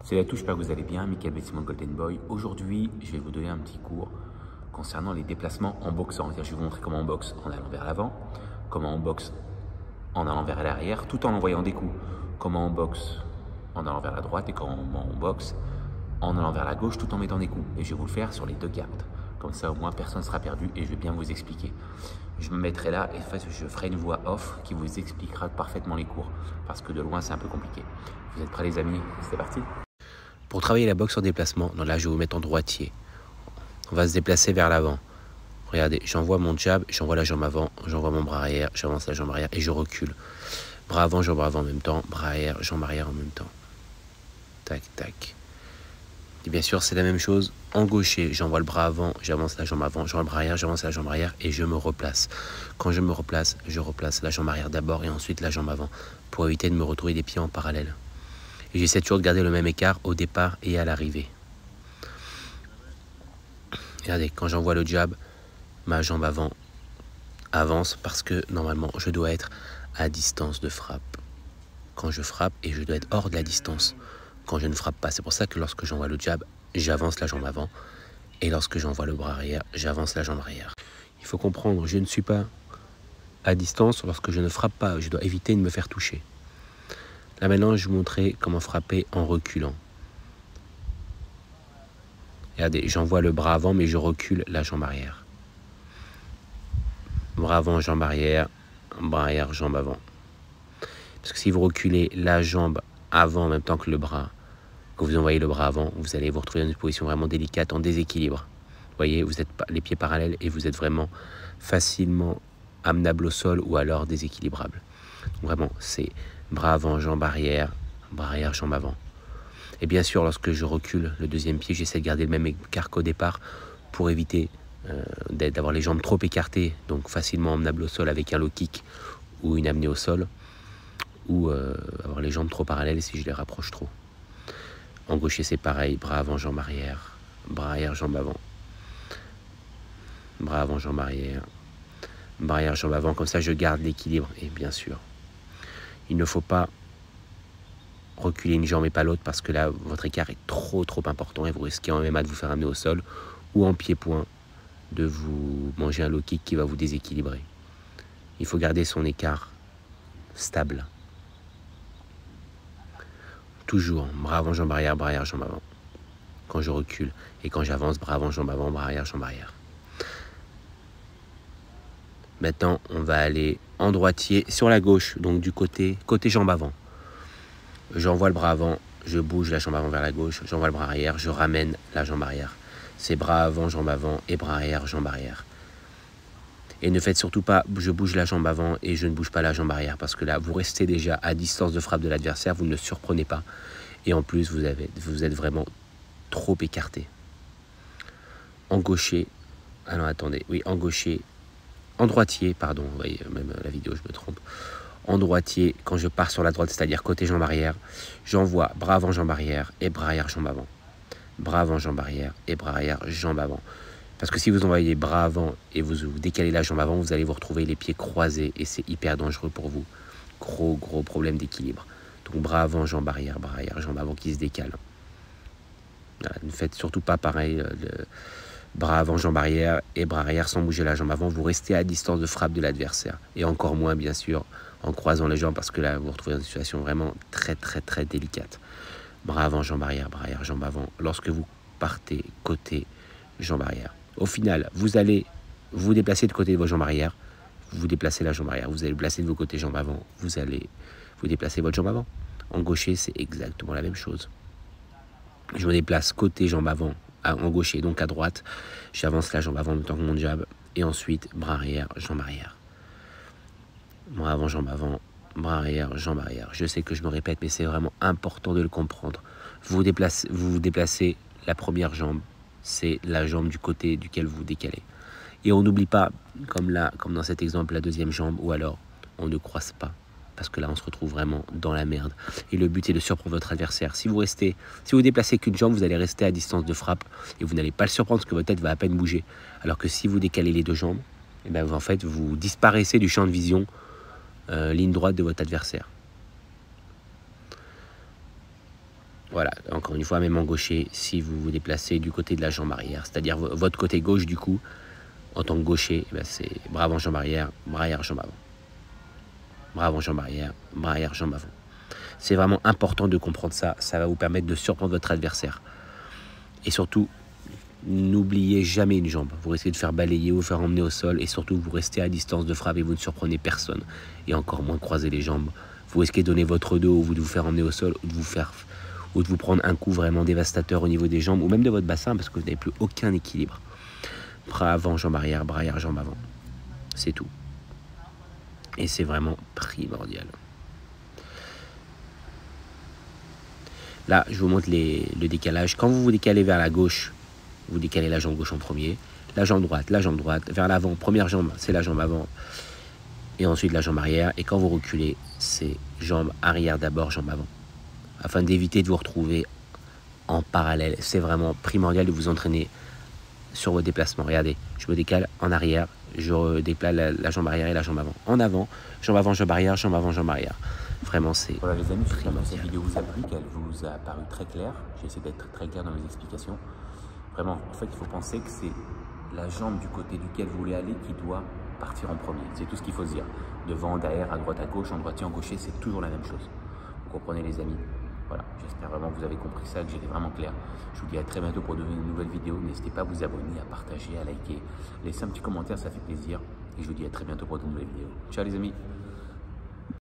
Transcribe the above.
C'est la touche, j'espère que vous allez bien, Michael Simon Golden Boy. Aujourd'hui, je vais vous donner un petit cours concernant les déplacements en boxant. Je vais vous montrer comment on boxe en allant vers l'avant, comment on boxe en allant vers l'arrière, tout en envoyant des coups. Comment on boxe en allant vers la droite et comment on boxe en allant vers la gauche tout en mettant des coups. Et je vais vous le faire sur les deux gardes. Comme ça, au moins, personne ne sera perdu et je vais bien vous expliquer. Je me mettrai là et je ferai une voix off qui vous expliquera parfaitement les cours. Parce que de loin, c'est un peu compliqué. Vous êtes prêts, les amis? C'est parti. Pour travailler la boxe en déplacement, là, je vais vous mettre en droitier. On va se déplacer vers l'avant. Regardez, j'envoie mon jab, j'envoie la jambe avant, j'envoie mon bras arrière, j'avance la jambe arrière et je recule. Bras avant en même temps, bras arrière, jambe arrière en même temps. Tac, tac. Et bien sûr, c'est la même chose en gaucher. J'envoie le bras avant, j'avance la jambe avant, j'envoie le bras arrière, j'avance la jambe arrière et je me replace. Quand je me replace, je replace la jambe arrière d'abord et ensuite la jambe avant pour éviter de me retrouver des pieds en parallèle. Et j'essaie toujours de garder le même écart au départ et à l'arrivée. Regardez, quand j'envoie le jab, ma jambe avant avance parce que normalement je dois être à distance de frappe. Quand je frappe, et je dois être hors de la distance quand je ne frappe pas. C'est pour ça que lorsque j'envoie le jab, j'avance la jambe avant. Et lorsque j'envoie le bras arrière, j'avance la jambe arrière. Il faut comprendre, je ne suis pas à distance lorsque je ne frappe pas. Je dois éviter de me faire toucher. Là maintenant, je vais vous montrer comment frapper en reculant. Regardez, j'envoie le bras avant, mais je recule la jambe arrière. Bras avant, jambe arrière, jambe avant. Parce que si vous reculez la jambe avant en même temps que le bras, que vous envoyez le bras avant, vous allez vous retrouver dans une position vraiment délicate, en déséquilibre. Vous voyez, vous êtes les pieds parallèles et vous êtes vraiment facilement amenable au sol ou alors déséquilibrable. Donc vraiment, c'est bras avant, jambe arrière, jambe avant. Et bien sûr, lorsque je recule le deuxième pied, j'essaie de garder le même écart qu'au départ pour éviter d'avoir les jambes trop écartées, donc facilement emmenables au sol avec un low kick ou une amenée au sol, ou avoir les jambes trop parallèles si je les rapproche trop. En gaucher, c'est pareil, bras avant, jambe arrière, jambe avant. Bras avant, jambe arrière, jambe avant. Comme ça, je garde l'équilibre. Et bien sûr, il ne faut pas reculer une jambe et pas l'autre parce que là, votre écart est trop important et vous risquez en MMA de vous faire amener au sol ou en pied-point de vous manger un low kick qui va vous déséquilibrer. Il faut garder son écart stable. Toujours, bras avant, jambe arrière, jambe avant. Quand je recule et quand j'avance, bras avant, jambe arrière, jambe arrière. Maintenant, on va aller en droitier sur la gauche, donc du côté jambe avant. J'envoie le bras avant, je bouge la jambe avant vers la gauche, j'envoie le bras arrière, je ramène la jambe arrière. C'est bras avant et bras arrière, jambe arrière. Et ne faites surtout pas, je bouge la jambe avant et je ne bouge pas la jambe arrière parce que là, vous restez déjà à distance de frappe de l'adversaire, vous ne le surprenez pas. Et en plus, vous êtes vraiment trop écarté. En gaucher, alors attendez, oui, en gaucher, en droitier, pardon, vous voyez, même la vidéo, je me trompe. En droitier, quand je pars sur la droite, c'est-à-dire côté jambe arrière, j'envoie bras avant, jambe arrière et bras arrière, jambe avant. Bras avant, jambe arrière et bras arrière, jambe avant. Parce que si vous envoyez bras avant et vous décalez la jambe avant, vous allez vous retrouver les pieds croisés et c'est hyper dangereux pour vous. Gros problème d'équilibre. Donc bras avant, jambe arrière, jambe avant qui se décale. Voilà, ne faites surtout pas pareil, bras avant, jambe arrière et bras arrière sans bouger la jambe avant. Vous restez à distance de frappe de l'adversaire. Et encore moins, bien sûr, en croisant les jambes parce que là, vous vous retrouvez dans une situation vraiment très délicate. Bras avant, jambe arrière, jambe avant. Lorsque vous partez côté jambe arrière. Au final, vous allez vous déplacer de côté de vos jambes arrière. Vous déplacez la jambe arrière. Vous allez placer de vos côtés jambes avant. Vous allez vous déplacer votre jambe avant. En gaucher, c'est exactement la même chose. Je me déplace côté jambe avant, en gaucher, donc à droite. J'avance la jambe avant en même temps que mon jab. Et ensuite, bras arrière, jambe arrière. Bras avant, bras arrière, jambe arrière. Je sais que je me répète, mais c'est vraiment important de le comprendre. Vous déplacez la première jambe. C'est la jambe du côté duquel vous décalez. Et on n'oublie pas, comme dans cet exemple, la deuxième jambe, ou alors on ne croise pas. Parce que là, on se retrouve vraiment dans la merde. Et le but est de surprendre votre adversaire. Si vous déplacez qu'une jambe, vous allez rester à distance de frappe et vous n'allez pas le surprendre parce que votre tête va à peine bouger. Alors que si vous décalez les deux jambes, eh bien, en fait, vous disparaissez du champ de vision ligne droite de votre adversaire. Voilà, encore une fois, même en gaucher, si vous vous déplacez du côté de la jambe arrière, c'est-à-dire votre côté gauche du coup, en tant que gaucher, eh ben c'est bras avant, jambe arrière, jambe avant. Bras avant, jambe arrière, jambe avant. C'est vraiment important de comprendre ça, ça va vous permettre de surprendre votre adversaire. Et surtout, n'oubliez jamais une jambe. Vous risquez de faire balayer, vous faire emmener au sol et surtout vous restez à distance de frappe et vous ne surprenez personne. Et encore moins croiser les jambes. Vous risquez de donner votre dos ou de vous faire emmener au sol ou de vous prendre un coup vraiment dévastateur au niveau des jambes ou même de votre bassin parce que vous n'avez plus aucun équilibre. Bras avant, jambe arrière, jambe avant. C'est tout. Et c'est vraiment primordial. Là, je vous montre le décalage. Quand vous vous décalez vers la gauche, vous décalez la jambe gauche en premier, la jambe droite, vers l'avant. Première jambe, c'est la jambe avant. Et ensuite la jambe arrière. Et quand vous reculez, c'est jambe arrière d'abord, jambe avant. Afin d'éviter de vous retrouver en parallèle. C'est vraiment primordial de vous entraîner sur vos déplacements. Regardez, je me décale en arrière, je déplace la jambe arrière et la jambe avant. En avant, jambe arrière, jambe avant, jambe arrière. Vraiment, c'est... Voilà les amis, j'espère que cette vidéo vous a plu, qu'elle vous a paru très claire. J'ai essayé d'être très clair dans mes explications. Vraiment, en fait, il faut penser que c'est la jambe du côté duquel vous voulez aller qui doit partir en premier. C'est tout ce qu'il faut se dire. Devant, derrière, à droite, à gauche, en droitier, en gaucher, c'est toujours la même chose. Vous comprenez les amis? Voilà, j'espère vraiment que vous avez compris ça, que j'étais vraiment clair. Je vous dis à très bientôt pour de nouvelles vidéos. N'hésitez pas à vous abonner, à partager, à liker. Laissez un petit commentaire, ça fait plaisir. Et je vous dis à très bientôt pour de nouvelles vidéos. Ciao les amis!